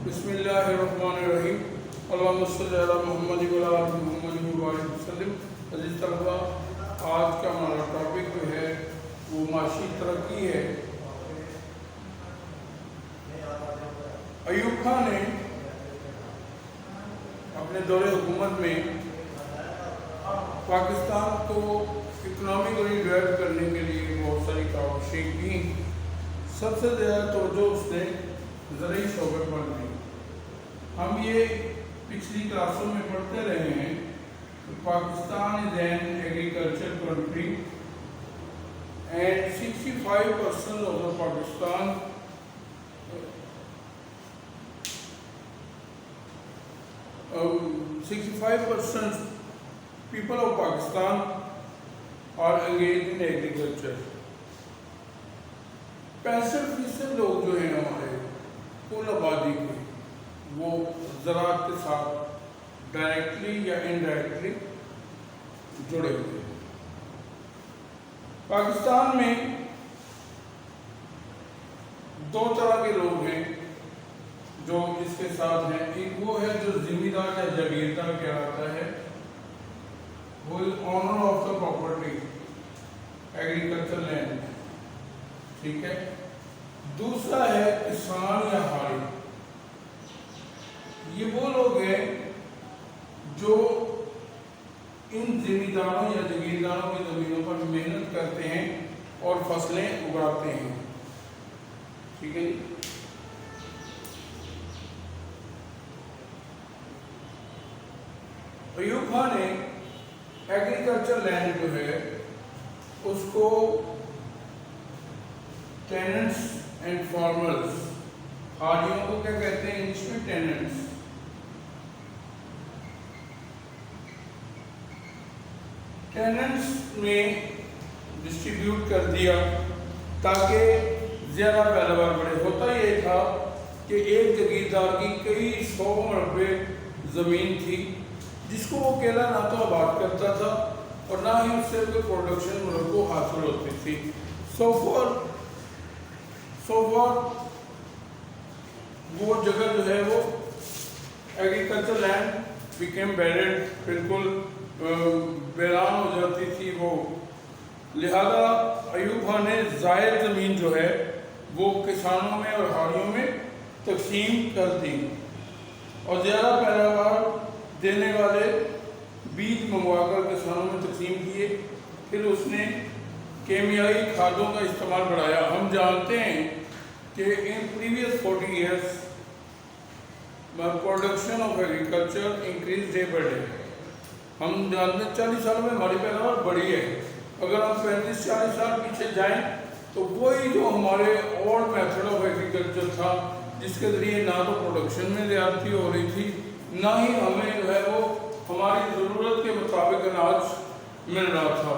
बिस्मिल्लाहिर्रहमानिर्रहीम अल्लाहुम्मा सल्ली अला मुहम्मद व अला आलि मुहम्मद व बारिक वसल्लम। अज़ीज़ तलबा, आज का हमारा टॉपिक जो है वो माशी तरक्की है। अयूब खान ने अपने दौरे हुकूमत में पाकिस्तान को इकनॉमिकली डेवलप करने के लिए बहुत सारी कोशिशें की। सबसे ज़्यादा तवज्जो उसने ज़रूरी शोबे पर दी। हम ये पिछली क्लासों में पढ़ते रहे हैं कि Pakistan is an agriculture country and 65% of the Pakistan 65% people of Pakistan are engaged in agriculture। 65% लोग जो हैं हमारे कुल आबादी के वो ज़राअत के साथ डायरेक्टली या इनडायरेक्टली जुड़े हुए हैं। पाकिस्तान में दो तरह के लोग हैं जो इसके साथ हैं। एक वो है जो जिम्मेदार या जागीरदार कहलाता है, वो is owner of the property agriculture land, ठीक है। दूसरा है किसान या हारी। ये वो लोग हैं जो इन जिम्मेदारों या जागीरदारों की ज़मीनों पर मेहनत करते हैं और फसलें उगाते हैं, ठीक है। अयूब खान ने एग्रीकल्चर लैंड जो है उसको टेनेंट्स एंड फार्मर्स, हारियों को क्या कहते हैं इंग्लिश में? टेनेंट्स। टेनेंट्स में डिस्ट्रीब्यूट कर दिया ताकि ज़्यादा पैदावार बढ़े। होता ये था कि एक जागीरदार की कई 100 मरबे ज़मीन थी जिसको वो अकेला ना तो आबाद करता था और ना ही उससे कोई प्रोडक्शन मुल्क को हासिल होती थी। सो फॉर वो जगह जो है वो एग्रीकल्चर लैंड बिकेम बैरेड, बिल्कुल वीरान हो जाती थी वो। लिहाजा अयूब खान ने ज़ायद ज़मीन जो है वो किसानों में और हारियों में तकसीम कर दी और ज़्यादा पैदावार देने वाले बीज मंगवाकर किसानों में तकसीम किए। फिर उसने केमियाई खादों का इस्तेमाल बढ़ाया। हम जानते हैं कि in previous 40 years production of agriculture increase day by day. हम जानते हैं 40 साल में हमारी पैदावार बढ़ी है। अगर हम 35-40 साल पीछे जाएं तो वही जो हमारे ओल्ड मेथड ऑफ एग्रीकल्चर था जिसके ज़रिए ना तो प्रोडक्शन में ज़्यादती हो रही थी, ना ही हमें जो है वो हमारी ज़रूरत के मुताबिक अनाज मिल रहा था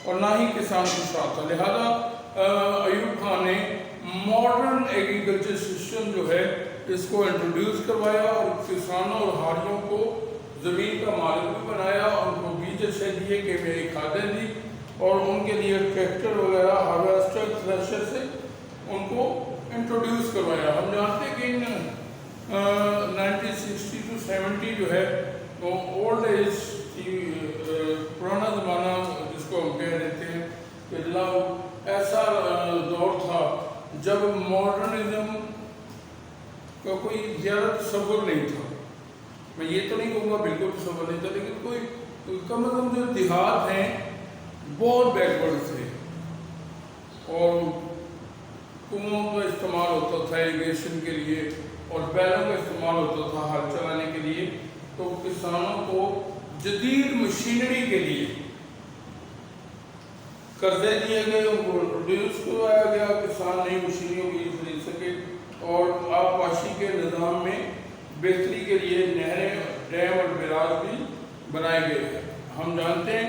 और ना ही किसान खुश रहा था। लिहाजा अयूब खान ने मॉडर्न एग्रीकल्चर सिस्टम जो है इसको इंट्रोड्यूस करवाया और किसानों और हारियों को ज़मीन का मालिक भी बनाया, उनको बीज अच्छे दिए, केमियाई खादें दी और उनके लिए ट्रैक्टर वगैरह, हार्वेस्टर, थ्रेशर से उनको इंट्रोड्यूस करवाया। हम जानते हैं कि 1960 to 70 जो है वो ओल्ड एज की पुराना ज़माना जिसको हम कह देते हैं कि ऐसा दौर था जब मॉडर्निज्म का कोई ज़्यादा तसव्वुर नहीं था। मैं ये तो नहीं कहूँगा बिल्कुल तसव्वुर नहीं था, लेकिन कोई कम अज़ कम जो देहात हैं बहुत बैकवर्ड थे और कुओं का इस्तेमाल होता था इरिगेशन के लिए और बैलों का इस्तेमाल होता था हल चलाने के लिए। तो किसानों को जदीद मशीनरी के लिए कर्जे दिए गए, उनको इंट्रोड्यूस करवाया गया, किसान नई मशीनों की खरीद सके और आबपाशी के निज़ाम में बेहतरी के लिए नहरें, डैम और बैराज भी बनाए गए हैं। हम जानते हैं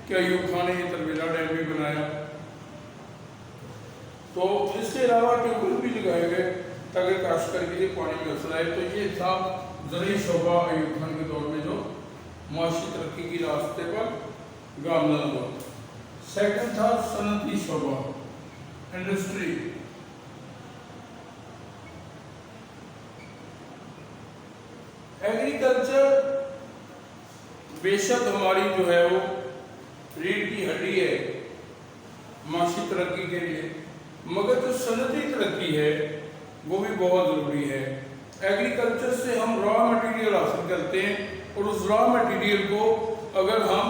कि अयूब खान ने तरबेला डैम भी बनाया। तो इसके अलावा ट्यूबवेल भी लगाए गए ताकि काश्तकार के लिए पानी में असर आए। तो ये था ज़रूरी शोबा अयूब खान के दौर में जो माशी तरक्की की रास्ते पर गामज़न हुआ। सेकंड था सनती शोबा, इंडस्ट्री। एग्रीकल्चर बेशक हमारी जो है वो रीढ़ की हड्डी है माशी तरक्की के लिए, मगर जो सनती तरक्की है वो भी बहुत ज़रूरी है। एग्रीकल्चर से हम रॉ मटेरियल हासिल करते हैं और उस रॉ मटेरियल को अगर हम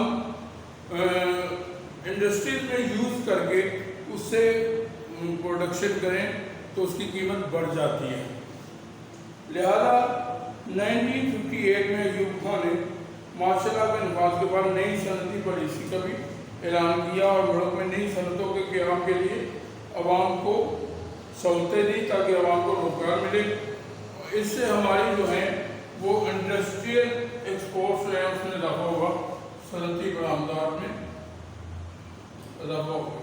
इंडस्ट्रीज में यूज़ करके उससे प्रोडक्शन करें तो उसकी कीमत बढ़ जाती है। लिहाजा 1958 में अयूब खान ने मार्शल के नफाज के बाद नई सनती पॉलिसी का भी ऐलान किया और मुल्क में नई सनतों के क़याम के लिए आवाम को सहूलतें दी ताकि आवाम को रोजगार मिले। इससे हमारी जो है वो इंडस्ट्रियल एक्सपोर्ट्स जो है उसमें इजाफा होगा, सनती बरामदात में इजाफा होगा।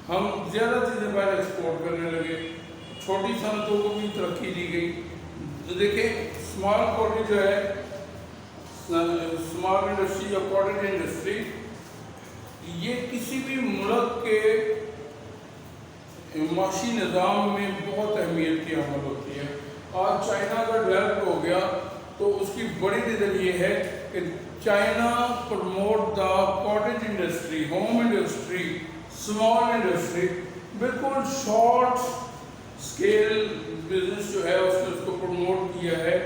हम ज़्यादा चीज़ें बाहर एक्सपोर्ट करने लगे, छोटी सनतों को भी तरक्की दी गई। तो देखें स्मॉल कॉटेज जो है, स्मॉल इंडस्ट्री या कॉटेज इंडस्ट्री, ये किसी भी मुल्क के माशी निज़ाम में बहुत अहमियत की अमल होती है। आज चाइना का डेवलप हो गया तो उसकी बड़ी वजह ये है कि China promote the cottage industry, home industry, small industry, बिल्कुल शॉर्ट स्केल बिजनेस जो है उसने उसको प्रमोट किया है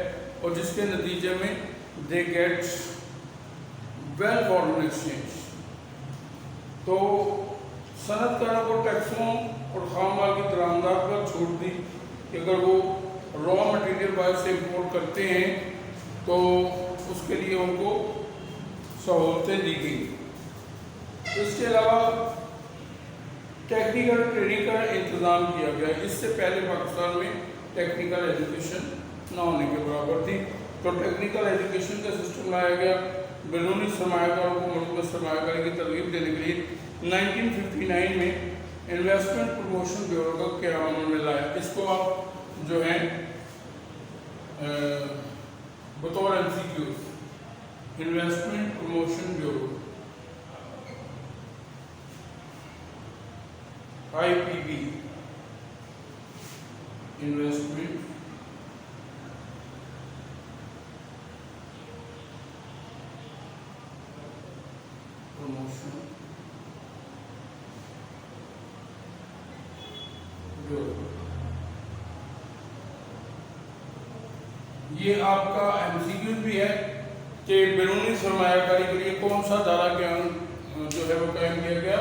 और जिसके नतीजे में they get well foreign exchange. तो सनतकारों को टैक्सों और खाम माल की दरामदात पर छूट दी कि अगर वो रॉ मटेरियल बाहर से इम्पोर्ट करते हैं तो उसके लिए उनको सहूलतें दी गई। इसके अलावा टेक्निकल ट्रेनिंग का इंतज़ाम किया गया। इससे पहले पाकिस्तान में टेक्निकल एजुकेशन ना होने के बराबर थी, तो टेक्निकल एजुकेशन का सिस्टम लाया गया। बैरूनी सरमायाकारों को मुल्क में सरमायाकारी की तरगीब देने के लिए 1959 में इन्वेस्टमेंट प्रमोशन ब्यूरो का क़याम में लाया। इसको आप जो है बतौर MCQ investment promotion bureau IPB, investment promotion bureau. ये आपका MCQ भी है कि बैरूनी सरमायाकारी के लिए कौन सा दायरा ज्ञान जो है वो कायम किया गया,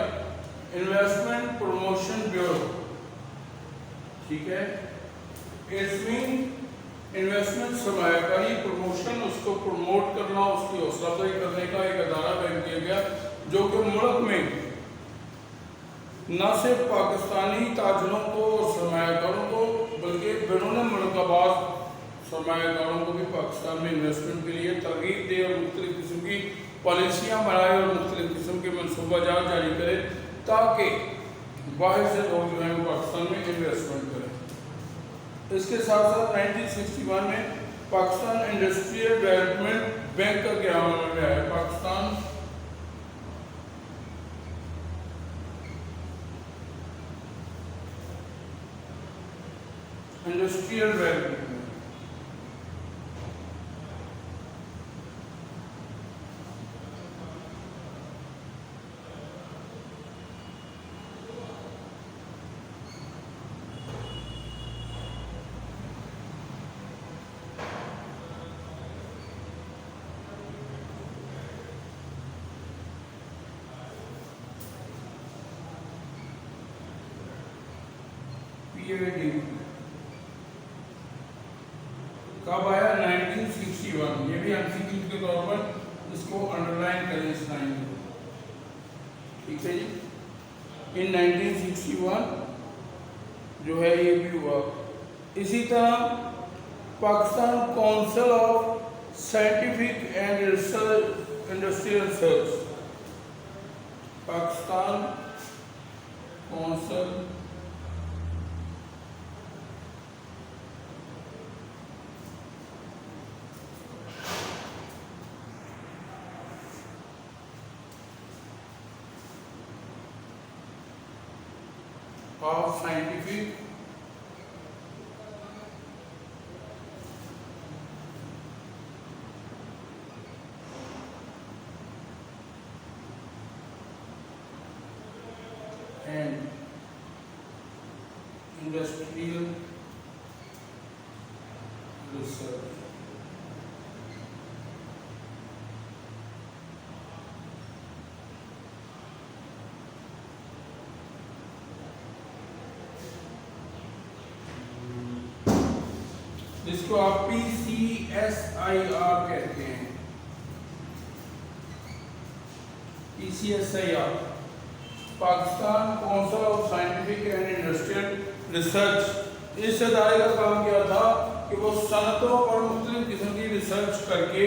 इन्वेस्टमेंट प्रमोशन ब्यूरो। ठीक है, इट्स मीन इन्वेस्टमेंट सरमायाकारी प्रमोशन, उसको प्रमोट करना, उसकी हौसला अफजाई करने का एक अदारा कायम किया गया जो कि मुल्क में न सिर्फ पाकिस्तानी ताजरों को और सरमायाकारों को बल्कि बैरून मुल्काबाज सरमायाकारों को भी पाकिस्तान में इन्वेस्टमेंट के लिए तरगीब दे और मुख्तलिफ किस्म की पॉलिसियाँ बनाए और मुख्तलिफ किस्म के मनसूबाजात जारी करे ताकि बाहर से लोग जो हैं वो पाकिस्तान में इन्वेस्टमेंट करें। इसके साथ साथ 1961 में पाकिस्तान इंडस्ट्रियल डेवलपमेंट बैंक का क़याम में आया। पाकिस्तान इंडस्ट्रियल डेवलपमेंट PAD कब आया? 1961। ये भी MCQ के तौर पर इसको अंडरलाइन करें इस लाइन को। ठीक है जी, इन 1961 जो है ये भी हुआ। इसी तरह Pakistan council of scientific and industrial research, Pakistan council half scientific and industrial research. जिसको आप PCSIR कहते हैं, PCSIR Pakistan council of scientific and industrial research. इस इदारे का काम क्या था कि वो सनतों और मुख्तलिफ किस्म की रिसर्च करके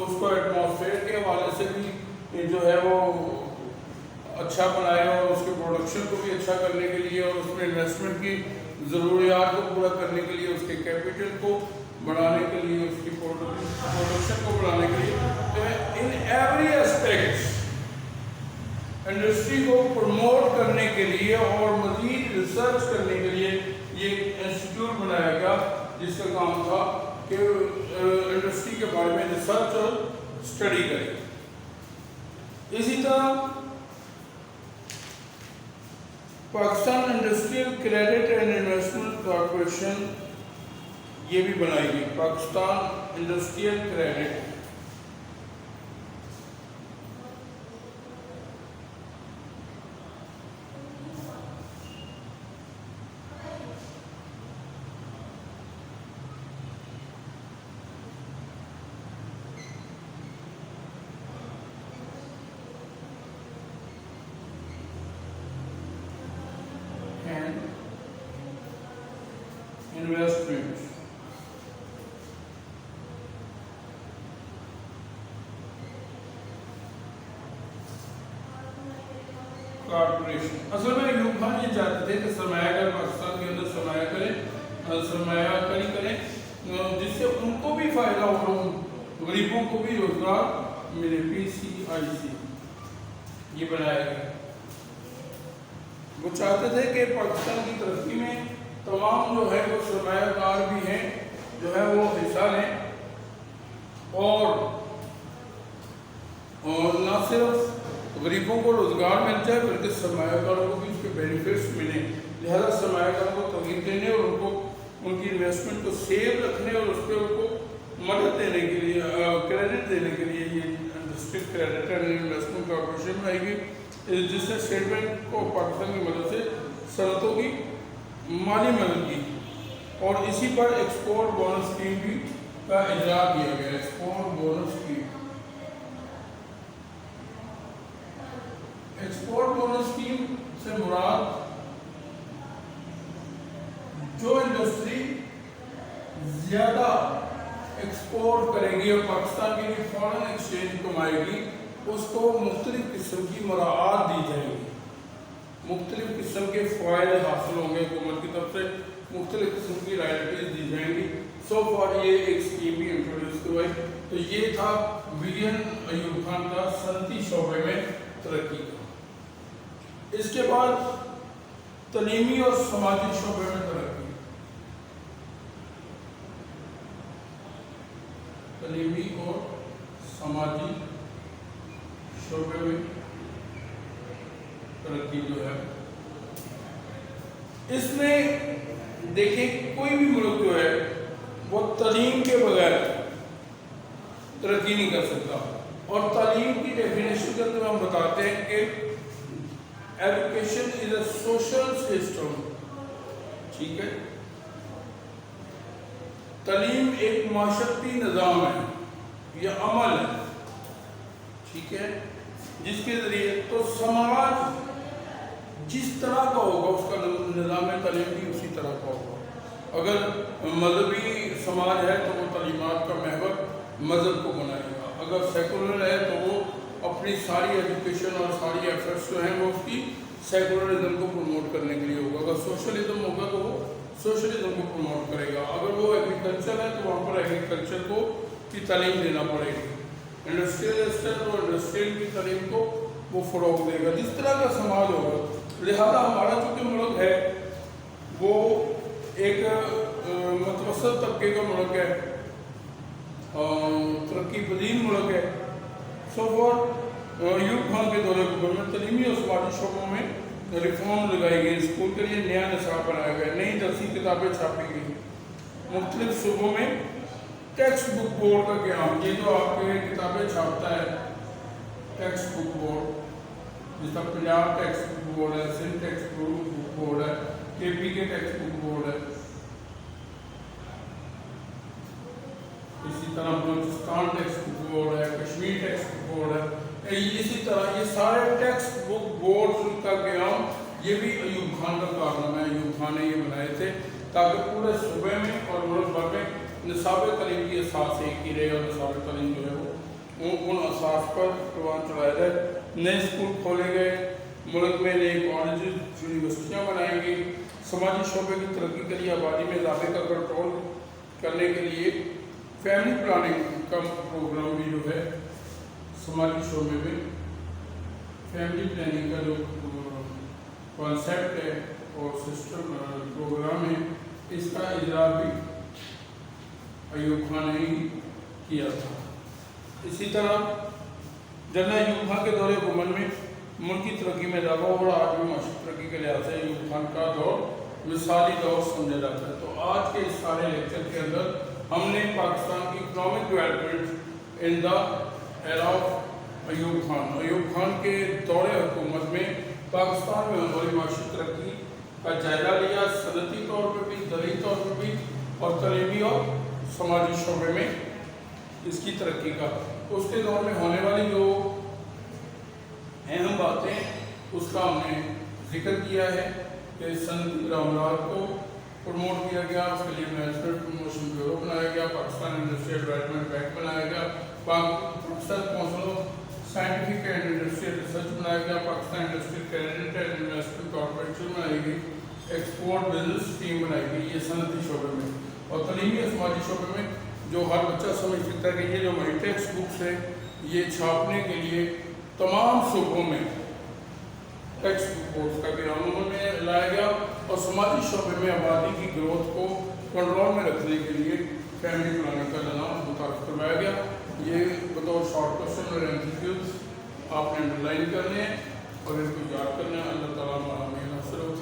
उसको एटमॉस्फेयर के हवाले से भी जो है वो अच्छा बनाए और उसके प्रोडक्शन को भी अच्छा करने के लिए और उसमें इन्वेस्टमेंट की ज़रूरियात को पूरा करने के लिए, उसके कैपिटल को बढ़ाने के लिए, उसकी प्रोडक्शन को बढ़ाने के लिए, तो इन एवरी एस्पेक्ट इंडस्ट्री को प्रमोट करने के लिए और मज़ीद रिसर्च करने के लिए ये इंस्टीट्यूट बनाया गया जिसका काम था कि इंडस्ट्री के बारे में रिसर्च और स्टडी करें। इसी तरह Pakistan industrial credit and investment corporation ये भी बनाई गई, Pakistan industrial credit investment corporation. असल में यूं खान ये चाहते थे कि सरमायाकार पाकिस्तान के अंदर सरमाया करें, सरमायाकारी करें जिससे उनको भी फायदा हो, गरीबों को भी रोजगार मिले। PCIC ये बनाया गया। वो चाहते थे कि पाकिस्तान की तरक्की में तमाम जो है वो सरमायाकार भी हैं जो है वो हिस्सा लें और न सिर्फ गरीबों को रोज़गार मिल जाए बल्कि सरमायाकारों को भी उसके बेनिफिट्स मिले। लिहाजा सरमायाकारों को तरगीब देने और उनको उनकी इन्वेस्टमेंट को सेव रखने और उस पर उनको मदद देने के लिए, क्रेडिट देने के लिए ये industrial credit and investment corporation बनाई गई, जिससे स्टेट बैंक को पाकिस्तान की मदद से सनतों की माली मदद की और इसी पर एक्सपोर्ट बोनस स्कीम भी का इजरा किया गया। Export bonus scheme, export bonus scheme से मुराद जो इंडस्ट्री ज्यादा एक्सपोर्ट करेगी और पाकिस्तान के लिए फॉरेन एक्सचेंज कमाएगी उसको मुख्तलिफ किस्म की मराआत दी जाएगी, मुख्तलिफ किस्म के फ़ायदे हासिल होंगे, हुकूमत की तरफ से मुख्तलिफ किस्म की रॉयल्टीज दी जाएंगी। सो फॉर ये एक स्कीम भी इंट्रोड्यूस करवाई। तो ये था विजन अयूब खान का सनती शोबे में तरक्की का। इसके बाद तलीमी और समाजी शोबे में तरक्की, तलीमी और समाजी शोबे में तरक्की जो है इसमें देखिए कोई भी मुल्क जो है वो तालीम के बगैर तरक्की नहीं कर सकता। और तालीम की डेफिनेशन करते हुए हम बताते हैं कि education is a social system, ठीक है। तालीम एक माशरती निज़ाम है या अमल है, ठीक है, जिसके ज़रिए तो समाज जिस तरह का होगा उसका निज़ाम तालीम भी उसी तरह का होगा। अगर मजहबी समाज है तो वो तालीमात का महवर मज़हब को बनाएगा, अगर सेकुलर है तो वो अपनी सारी एजुकेशन और सारी एफर्ट्स जो हैं वो उसकी सेकुलरिज्म को प्रमोट करने के लिए होगा। अगर सोशलिज्म होगा तो वो सोशलिज्म को प्रमोट करेगा। अगर वो एग्रीकल्चर है तो वहाँ पर एग्रीकल्चर को की तालीम देना पड़ेगी। इंडस्ट्रियलिस्ट है तो इंडस्ट्रियल की तालीम को वो फ़रोग़ देगा, जिस तरह का समाज होगा। लिहाजा हमारा चूँकि मुल्क है وسط طبقے کا ملک ہے، ترقی پذیر ملک ہے. سو فار ایوب خان کے دور حکومت میں تعلیمی اور سماجی شعبوں میں ریفارم لگائی گئی، اسکول کے لیے نیا نصاب بنایا گیا، نئی درسی کتابیں چھاپی گئی، مختلف صوبوں میں ٹیکسٹ بک بورڈ کا قیام. یہ جو آپ کے کتابیں چھاپتا ہے ٹیکسٹ بک بورڈ، جس طرح پنجاب ٹیکسٹ بک بورڈ ہے، سندھ ٹیکسٹ بک بورڈ ہے، کے پی کے ٹیکسٹ بک بورڈ ہے، اسی طرح بلوچستان ٹیکسٹ بک بورڈ ہے، کشمیر ٹیکسٹ بک بورڈ ہے. اسی طرح یہ سارے ٹیکسٹ بک بورڈ کا قیام یہ بھی ایوب خان کا کارنامہ ہے. ایوب خان نے یہ بنائے تھے تاکہ پورے صوبے میں اور ملک بھر میں نصاب تعلیم کی اساس ایک ہی رہے، اور نصاب تعلیم جو ہے وہ ان اساس پر پروان چڑھایا جائے. نئے اسکول کھولے گئے، ملک میں نئے کالجز یونیورسٹیاں بنائی گئی. سماجی شعبے کی ترقی کے لیے آبادی میں اضافے کا کنٹرول کرنے کے لیے فیملی پلاننگ کا پروگرام بھی جو ہے سماجی شعبے میں فیملی پلاننگ کا جو کانسیپٹ ہے اور سسٹم پروگرام ہے، اس کا اجرا بھی ایوب خان نے ہی کیا تھا. اسی طرح جنرل ایوب خان کے دور حکومت میں ملک کی ترقی میں اضافہ اور آج بھی معاشی ترقی کے لحاظ سے ایوب خان کا دور مثالی دور سمجھا جاتا ہے. تو آج کے اس سارے لیکچر کے اندر ہم نے پاکستان کی economic development in the era of Ayub Khan, Ayub Khan کے دور حکومت میں پاکستان میں ہونے والی معاشی ترقی کا جائزہ لیا، صنعتی طور پہ بھی، زرعی طور پہ بھی، اور تعلیمی اور سماجی شعبے میں اس کی ترقی کا. اس کے دور میں ہونے والی جو اہم باتیں اس کا ہم نے ذکر کیا ہے کہ صنعتی معاملات کو پروموٹ کیا گیا، اس کے لیے نیشنل پروموشن بیورو بنایا گیا، پاکستان انڈسٹریل ڈیولپمنٹ بینک بنایا گیا، Pakistan council of scientific and industrial research بنایا گیا، Pakistan industrial credit and investment corporation بنائی گئی، ایکسپورٹ بزنس اسکیم بنائی گئی. یہ صنعتی شعبے میں. اور تعلیمی اور سماجی شعبے میں جو ہر بچہ سمجھ سکتا ہے کہ یہ جو ہماری ٹیکسٹ بکس ہے یہ چھاپنے کے لیے تمام صوبوں میں ٹیکسٹ بک بورڈ کا قیام میں لایا گیا، اور سماجی شعبے میں آبادی کی گروتھ کو کنٹرول میں رکھنے کے لیے فیملی پلاننگ کا نظام متعارف کروایا گیا. یہ بطور شارٹ کوشچن اور MCQs آپ نے انڈر لائن کرنے ہیں اور ان کو یاد کرنا ہے. اللہ تعالیٰ ہمیں نصر و